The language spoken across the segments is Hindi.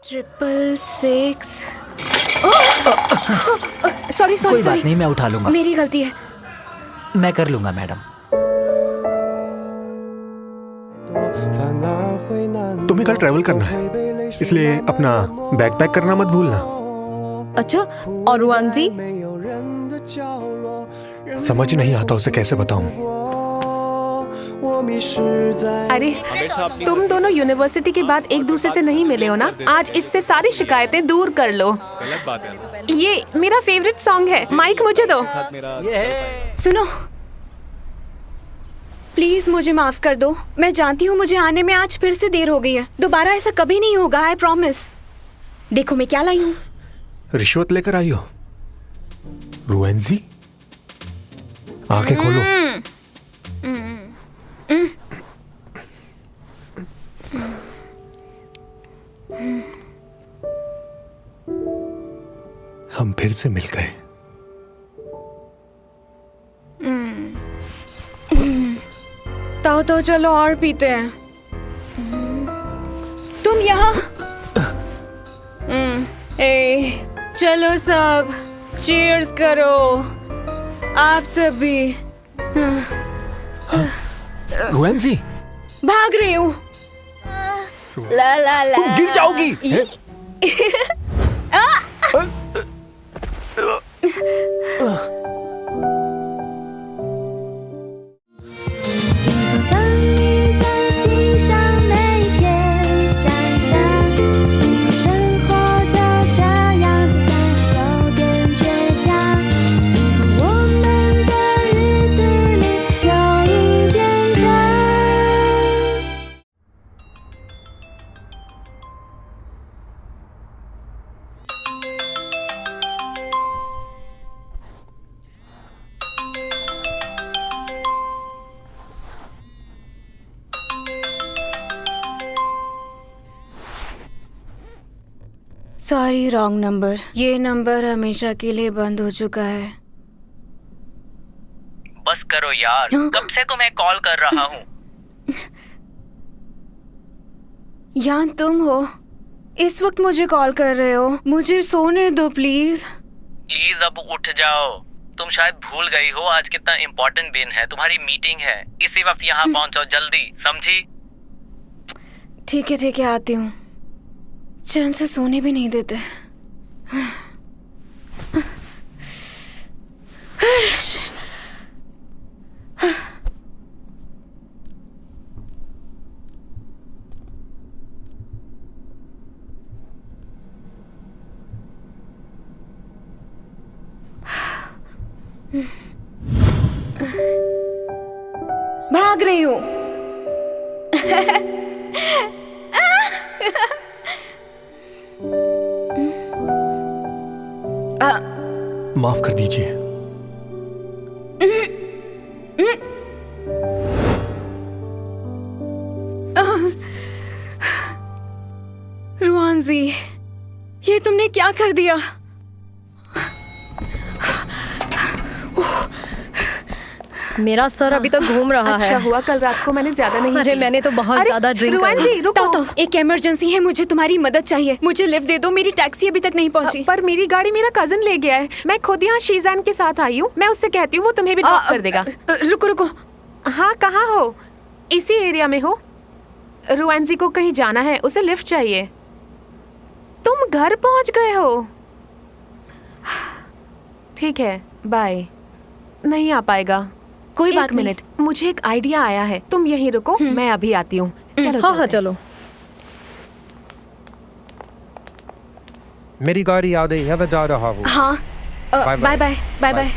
666। सॉरी कोई बात नहीं, मैं उठा लूंगा। मेरी गलती है। मैं कर लूंगा मैडम। तुम्हें कल ट्रैवल करना है, इसलिए अपना बैग पैक करना मत भूलना। अच्छा, और रुआंजी? समझ नहीं आता उसे कैसे बताऊं। अरे तुम दोनों यूनिवर्सिटी के बाद एक दूसरे से नहीं मिले हो ना? आज इससे सारी शिकायतें दूर कर लो। गलत बात है ना? ये मेरा फेवरेट सॉन्ग है, माइक मुझे दो। सुनो, प्लीज मुझे माफ कर दो। मैं जानती हूँ मुझे आने में आज फिर से देर हो गई है। दोबारा ऐसा कभी नहीं होगा, आई प्रॉमिस। देखो मैं क्या लाई हूँ। रिश्वत लेकर आई हो? रुएंजी, आंखें खोलो। हम फिर से मिल गए। तो चलो और पीते हैं। तुम यहाँ चलो सब चीयर्स करो। आप सब भी। रुएंजी, भाग रही हूँ। ला ला ला। तुम गिर जाओगी। Sorry, wrong number. ये नंबर हमेशा के लिए बंद हो चुका है। बस करो यार, कब से तुम्हें कॉल कर रहा हूँ। यान तुम हो? इस वक्त मुझे कॉल कर रहे हो? मुझे सोने दो प्लीज। प्लीज अब उठ जाओ। तुम शायद भूल गई हो आज कितना इम्पोर्टेंट दिन है। तुम्हारी मीटिंग है, इसी वक्त यहाँ पहुँचो जल्दी, समझी? ठीक है आती हूँ। चैन से सोने भी नहीं देते। भाग रही हूँ। माफ कर दीजिए। रुआंजी, ये तुमने क्या कर दिया? मेरा सर अभी तक घूम रहा है। अच्छा हुआ कल रात को मैंने ज्यादा नहीं अरे पी। मैंने तो बहुत ज्यादा ड्रिंक कर रुआंजी रुको। तो एक इमरजेंसी है, मुझे तुम्हारी मदद चाहिए। मुझे लिफ्ट दे दो, मेरी टैक्सी अभी तक नहीं पहुंची। पर मेरी गाड़ी मेरा कजन ले गया है। मैं खुद यहाँ शीजान के साथ आई हूँ। मैं उससे कहती हूँ वो तुम्हें भी ड्रॉप कर देगा। रुको। हाँ, कहाँ हो? इसी एरिया में हो? रुआंजी को कहीं जाना है, उसे लिफ्ट चाहिए। तुम घर पहुँच गए हो? ठीक है, बाय। नहीं आ पाएगा। कोई बात एक मिनट, मुझे एक आइडिया आया है। तुम यहीं रुको, मैं अभी आती हूँ। चलो हाँ चलो। मेरी गाड़ी आ गई है, मैं जा रहा हूँ। हाँ, बाय बाय।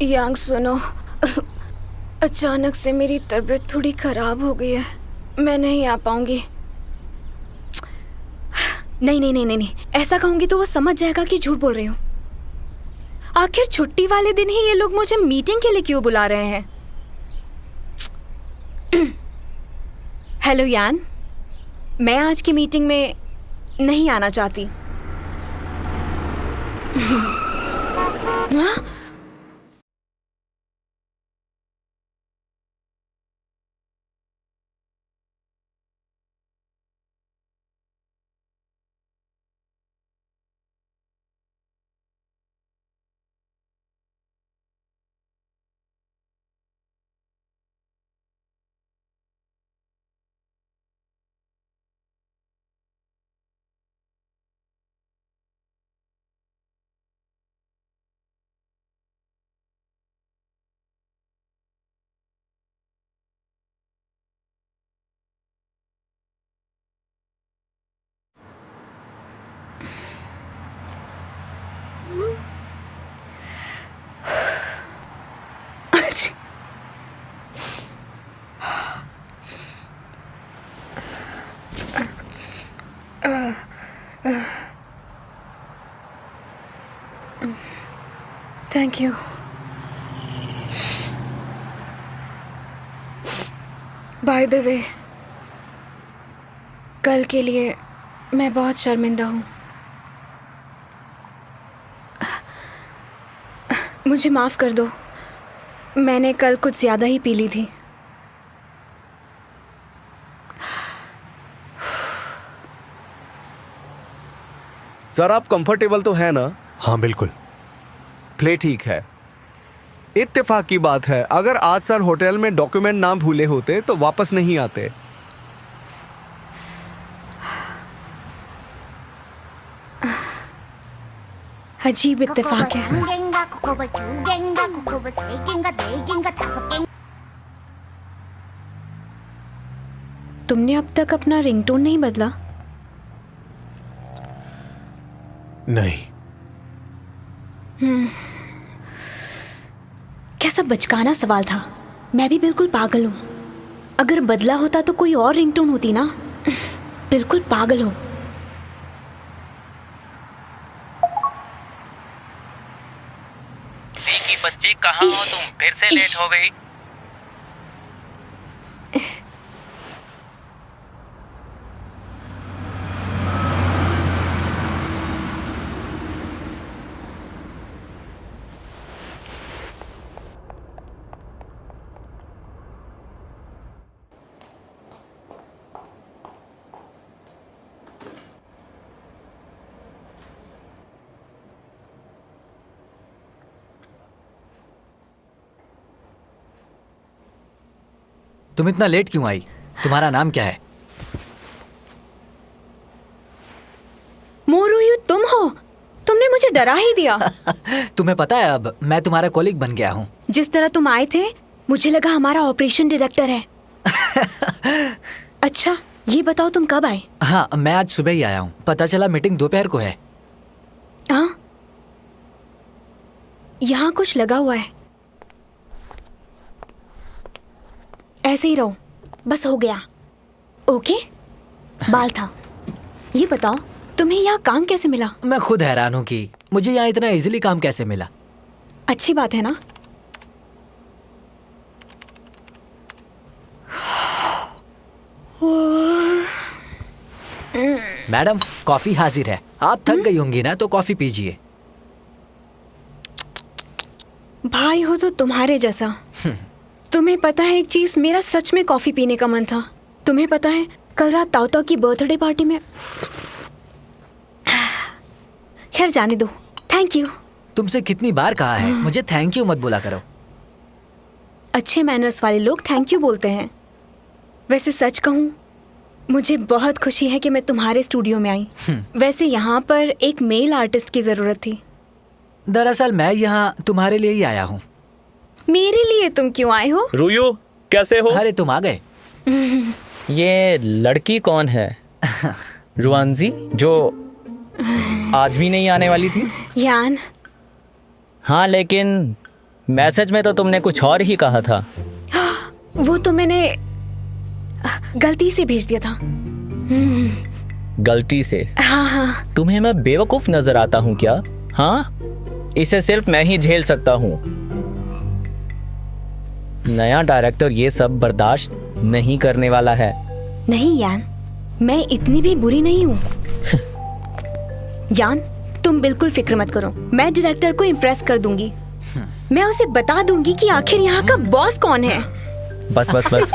यांग सुनो, अचानक से मेरी तबीयत थोड़ी खराब हो गई है। मैं नहीं आ पाऊंगी। नहीं, ऐसा कहूंगी तो वो समझ जाएगा कि झूठ बोल रही हूँ। आखिर छुट्टी वाले दिन ही ये लोग मुझे मीटिंग के लिए क्यों बुला रहे हैं? हेलो यान, मैं आज की मीटिंग में नहीं आना चाहती। हाँ? Thank you. By the way, कल के लिए मैं बहुत शर्मिंदा हूँ। मुझे माफ़ कर दो, मैंने कल कुछ ज़्यादा ही पी ली थी। सर आप कंफर्टेबल तो है ना? हाँ बिल्कुल। प्ले ठीक है। इत्तेफाक की बात है, अगर आज सर होटल में डॉक्यूमेंट ना भूले होते तो वापस नहीं आते। अजीब इत्तेफाक है। तुमने अब तक अपना रिंगटोन नहीं बदला? नहीं। कैसा बचकाना सवाल था। मैं भी बिल्कुल पागल हूँ। अगर बदला होता तो कोई और रिंगटोन होती ना। बिल्कुल पागल हो। विकी बच्ची कहाँ हो तुम? फिर से लेट हो गई। तुम इतना लेट क्यों आई? तुम्हारा नाम क्या है? मोरुयु तुम हो? तुमने मुझे डरा ही दिया। तुम्हें पता है अब मैं तुम्हारा कॉलीग बन गया हूँ। जिस तरह तुम आए थे मुझे लगा हमारा ऑपरेशन डायरेक्टर है। अच्छा ये बताओ तुम कब आए? हाँ मैं आज सुबह ही आया हूँ। पता चला मीटिंग दोपहर को है। हाँ यहाँ कुछ लगा हुआ है। ऐसे ही रहो, बस हो गया। ओके बाल था। ये बताओ तुम्हें यहाँ काम कैसे मिला? मैं खुद हैरान हूँ कि मुझे यहाँ इतना इजीली काम कैसे मिला। अच्छी बात है ना। मैडम कॉफी हाजिर है। आप थक गई होंगी ना तो कॉफी पीजिए। भाई हो तो तुम्हारे जैसा। तुम्हें पता है एक चीज, मेरा सच में कॉफी पीने का मन था। तुम्हें पता है कल रात ताओ की बर्थडे पार्टी में। खैर जाने दो। Thank you. तुमसे कितनी बार कहा है मुझे थैंक यू मत बोला करो। अच्छे मैनर्स वाले लोग थैंक यू बोलते हैं। वैसे सच कहूँ मुझे बहुत खुशी है कि मैं तुम्हारे स्टूडियो में आई। वैसे यहाँ पर एक मेल आर्टिस्ट की जरूरत थी। दरअसल मैं यहाँ तुम्हारे लिए ही आया हूँ। मेरे लिए तुम क्यों आए हो? रुयु कैसे हो? अरे तुम आ गए। ये लड़की कौन है? रुआनजी जो आज भी नहीं आने वाली थी? यान। हाँ लेकिन मैसेज में तो तुमने कुछ और ही कहा था। वो तो मैंने गलती से भेज दिया था। गलती से? हाँ हाँ। तुम्हें मैं बेवकूफ नजर आता हूँ क्या? हाँ इसे सिर्फ मैं ही झेल सकता हूँ। नया डायरेक्टर ये सब बर्दाश्त नहीं करने वाला है। नहीं यान, मैं इतनी भी बुरी नहीं हूँ। यान, तुम बिल्कुल फिक्र मत करो, मैं डायरेक्टर को इम्प्रेस कर दूंगी। मैं उसे बता दूंगी कि आखिर यहाँ का बॉस कौन है। बस बस बस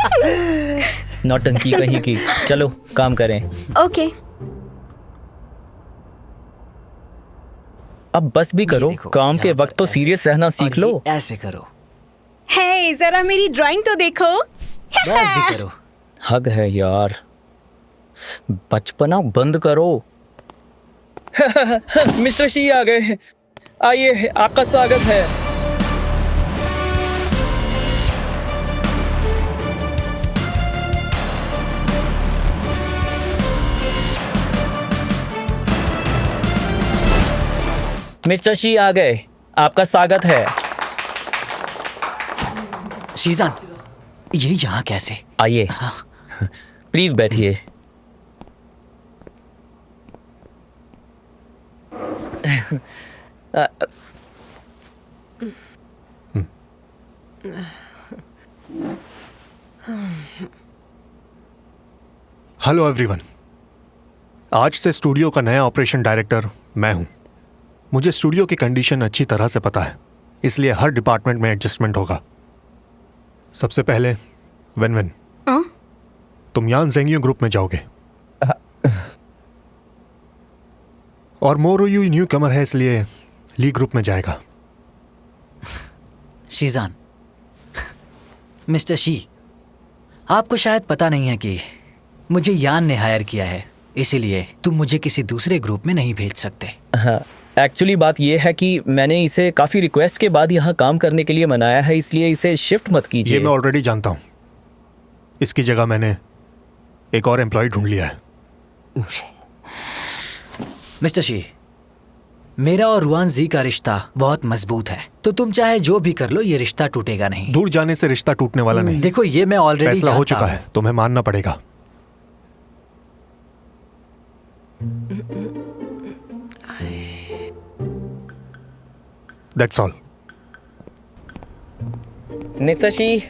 नौटंकी कहीं की, चलो काम करें। ओके। अब बस भी करो, देखो, काम के यहाँ वक्त तो पर सीरियस रहना सीख और लो। ये ऐसे करो, हे, जरा मेरी ड्राइंग तो देखो। बस भी करो। हग है यार, बचपना बंद करो। मिस्टर शी आ गए, आइए आपका स्वागत है। मिस्टर शी आ गए, आपका स्वागत है। शीजान, ये यहाँ कैसे? आइए प्लीज बैठिए। हेलो एवरीवन, आज से स्टूडियो का नया ऑपरेशन डायरेक्टर मैं हूं। मुझे स्टूडियो की कंडीशन अच्छी तरह से पता है, इसलिए हर डिपार्टमेंट में एडजस्टमेंट होगा। सबसे पहले वेन वेन, तुम यान जेंगियो ग्रुप में जाओगे और मोरुयू न्यू कमर है, इसलिए ली ग्रुप में जाएगा। शीजान, मिस्टर शी, आपको शायद पता नहीं है कि मुझे यान ने हायर किया है, इसीलिए तुम मुझे किसी दूसरे ग्रुप में नहीं भेज सकते। हाँ, एक्चुअली बात यह है कि मैंने इसे काफ़ी रिक्वेस्ट के बाद यहाँ काम करने के लिए मनाया है, इसलिए इसे शिफ्ट मत कीजिए। ये मैं ऑलरेडी जानता हूँ। इसकी जगह मैंने एक और एम्प्लॉय ढूंढ लिया है। मिस्टर शी, मेरा और रुआन जी का रिश्ता बहुत मजबूत है, तो तुम चाहे जो भी कर लो, ये रिश्ता टूटेगा नहीं। दूर जाने से रिश्ता टूटने वाला नहीं। देखो, ये मैं ऑलरेडी फैसला हो जानता चुका हूं। है, तुम्हें मानना पड़ेगा। That's all. Mister she,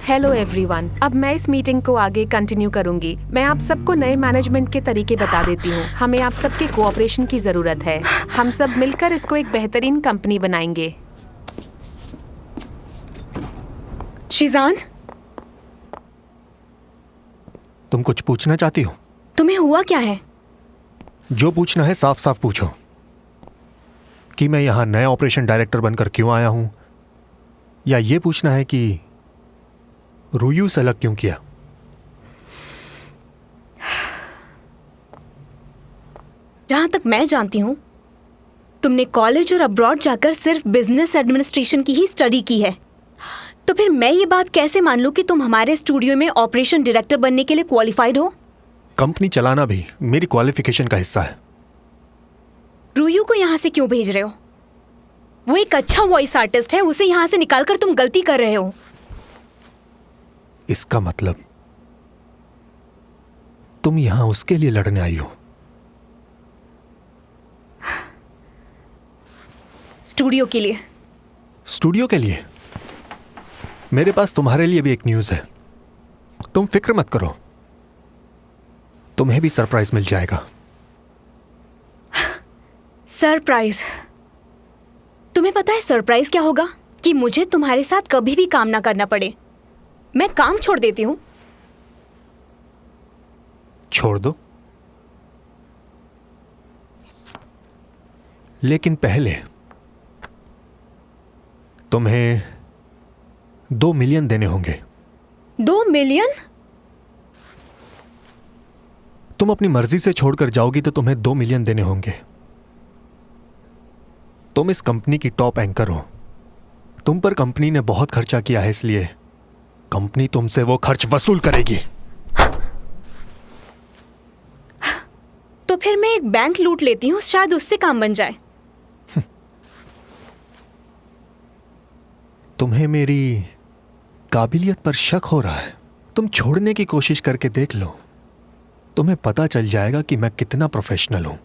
hello everyone, अब मैं इस मीटिंग को आगे कंटिन्यू करूंगी। मैं आप सबको नए मैनेजमेंट के तरीके बता देती हूँ। हमें आप सबके कोऑपरेशन की जरूरत है। हम सब मिलकर इसको एक बेहतरीन कंपनी बनाएंगे। शिजान, तुम कुछ पूछना चाहती हो? तुम्हें हुआ क्या है? जो पूछना है साफ साफ पूछो कि मैं यहाँ नया ऑपरेशन डायरेक्टर बनकर क्यों आया हूं, या ये पूछना है कि रुयू से अलग क्यों किया। जहां तक मैं जानती हूं, तुमने कॉलेज और अब्रॉड जाकर सिर्फ बिजनेस एडमिनिस्ट्रेशन की ही स्टडी की है। तो फिर मैं ये बात कैसे मान लूं कि तुम हमारे स्टूडियो में ऑपरेशन डायरेक्टर बनने के लिए क्वालिफाइड हो? कंपनी चलाना भी मेरी क्वालिफिकेशन का हिस्सा है। रुयू को यहाँ से क्यों भेज रहे हो? वो एक अच्छा वॉइस आर्टिस्ट है, उसे यहाँ से निकालकर तुम गलती कर रहे हो। इसका मतलब तुम यहां उसके लिए लड़ने आई हो। स्टूडियो के लिए। स्टूडियो के लिए? मेरे पास तुम्हारे लिए भी एक न्यूज़ है। तुम फिक्र मत करो, तुम्हें भी सरप्राइज मिल जाएगा। सरप्राइज? तुम्हें पता है सरप्राइज क्या होगा? कि मुझे तुम्हारे साथ कभी भी काम ना करना पड़े। मैं काम छोड़ देती हूँ। छोड़ दो, लेकिन पहले तुम्हें 2 मिलियन देने होंगे। 2 मिलियन? तुम अपनी मर्जी से छोड़कर जाओगी तो तुम्हें 2 मिलियन देने होंगे। तुम इस कंपनी की टॉप एंकर हो। तुम पर कंपनी ने बहुत खर्चा किया है, इसलिए कंपनी तुमसे वो खर्च वसूल करेगी। तो फिर मैं एक बैंक लूट लेती हूँ, शायद उससे काम बन जाए। तुम्हें मेरी काबिलियत पर शक हो रहा है? तुम छोड़ने की कोशिश करके देख लो, तुम्हें पता चल जाएगा कि मैं कितना प्रोफेशनल हूं।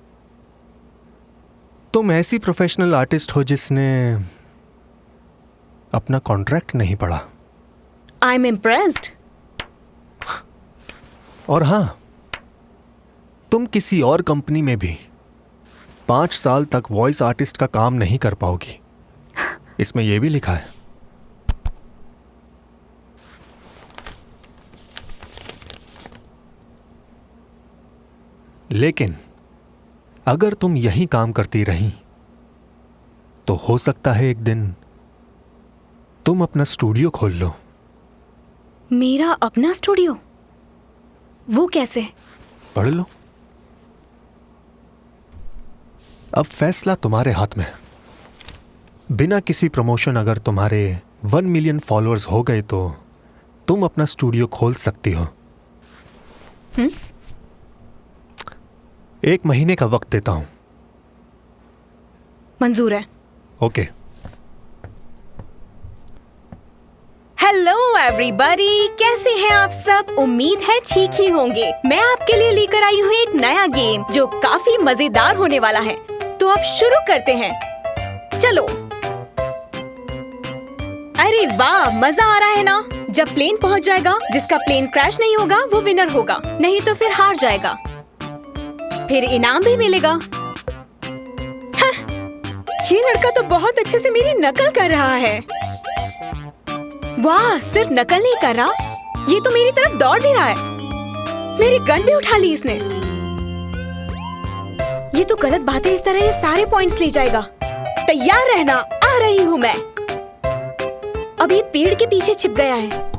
तुम ऐसी प्रोफेशनल आर्टिस्ट हो जिसने अपना कॉन्ट्रैक्ट नहीं पढ़ा। I am impressed. और हां, तुम किसी और कंपनी में भी 5 साल तक वॉइस आर्टिस्ट का काम नहीं कर पाओगी। इसमें यह भी लिखा है। लेकिन अगर तुम यही काम करती रही तो हो सकता है एक दिन तुम अपना स्टूडियो खोल लो। मेरा अपना स्टूडियो? वो कैसे? पढ़ लो। अब फैसला तुम्हारे हाथ में है। बिना किसी प्रमोशन अगर तुम्हारे 1 मिलियन फॉलोअर्स हो गए तो तुम अपना स्टूडियो खोल सकती हो। 1 महीने का वक्त देता हूं। मंजूर है। ओके। हेलो एवरीबॉडी, कैसे हैं आप सब? उम्मीद है ठीक ही होंगे। मैं आपके लिए लेकर आई हूँ एक नया गेम जो काफी मजेदार होने वाला है। तो अब शुरू करते हैं। चलो। अरे वाह, मजा आ रहा है ना? जब प्लेन पहुँच जाएगा, जिसका प्लेन क्रैश नहीं होगा वो विनर होगा, नहीं तो फिर हार जाएगा। फिर इनाम भी मिलेगा। हाँ, ये लड़का तो बहुत अच्छे से मेरी नकल कर रहा है। वाह, सिर्फ नकल नहीं कर रहा, ये तो मेरी तरफ दौड़ भी रहा है। मेरी गन भी उठा ली इसने। ये तो गलत बात है, इस तरह ये सारे पॉइंट्स ले जाएगा। तैयार रहना, आ रही हूँ मैं। अब ये पेड़ के पीछे छिप गया है।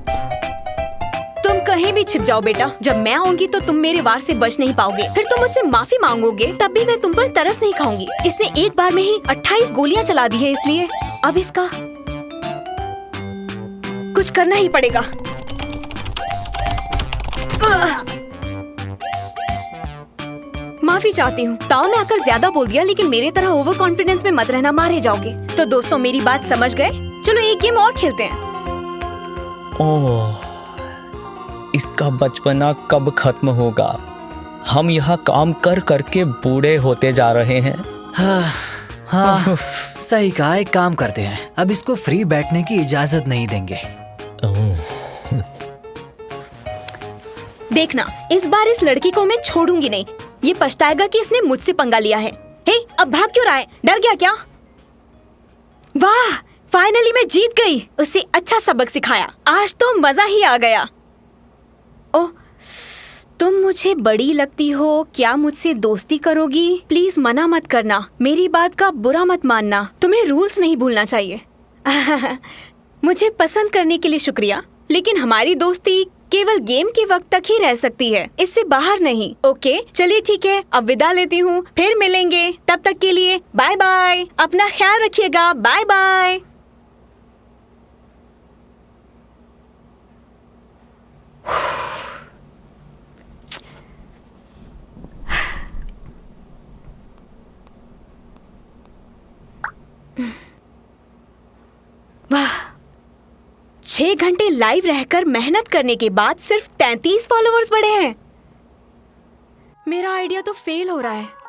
तुम कहीं भी छिप जाओ बेटा, जब मैं आऊंगी तो तुम मेरे वार से बच नहीं पाओगे। फिर तुम मुझसे माफी मांगोगे, तब भी मैं तुम पर तरस नहीं खाऊंगी। इसने एक बार में ही 28 गोलियां चला दी है, इसलिए अब इसका कुछ करना ही पड़ेगा। माफी चाहती हूँ, ताऊ ने आकर ज्यादा बोल दिया, लेकिन मेरे तरह ओवर कॉन्फिडेंस में मत रहना, मारे जाओगे। तो दोस्तों, मेरी बात समझ गए? चलो एक गेम और खेलते हैं। ओह, इसका बचपना कब खत्म होगा? हम यहाँ काम कर करके बूढ़े होते जा रहे हैं। हाँ, सही कहा। एक काम करते हैं, अब इसको फ्री बैठने की इजाजत नहीं देंगे। देखना, इस बार इस लड़की को मैं छोड़ूंगी नहीं। ये पछताएगा कि इसने मुझसे पंगा लिया है। हे, अब भाग क्यों रहा है? डर गया क्या? वाह, फाइनली मैं जीत गई। उसे अच्छा सबक सिखाया। आज तो मजा ही आ गया। ओह, तुम मुझे बड़ी लगती हो, क्या मुझसे दोस्ती करोगी? प्लीज मना मत करना, मेरी बात का बुरा मत मानना। तुम्हें रूल्स नहीं भूलना चाहिए। मुझे पसंद करने के लिए शुक्रिया, लेकिन हमारी दोस्ती केवल गेम के वक्त तक ही रह सकती है, इससे बाहर नहीं। ओके, चलिए ठीक है, अब विदा लेती हूँ। फिर मिलेंगे, तब तक के लिए बाय बाय। अपना ख्याल रखिएगा। Bye bye. वाह, 6 घंटे लाइव रहकर मेहनत करने के बाद सिर्फ 33 फॉलोअर्स बढ़े हैं। मेरा आइडिया तो फेल हो रहा है।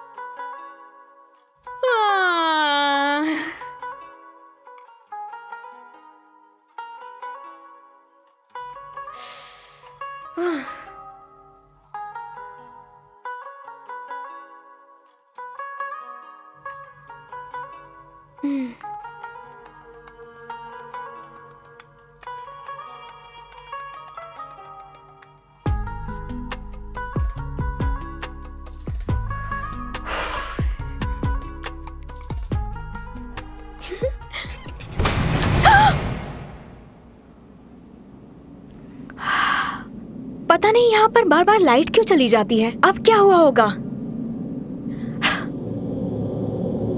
पता नहीं यहाँ पर बार बार लाइट क्यों चली जाती है। अब क्या हुआ होगा?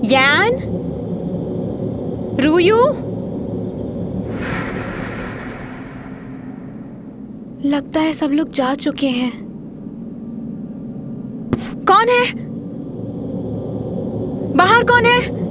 यान, रूयू, लगता है सब लोग जा चुके हैं। कौन है बाहर? कौन है?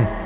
हूँ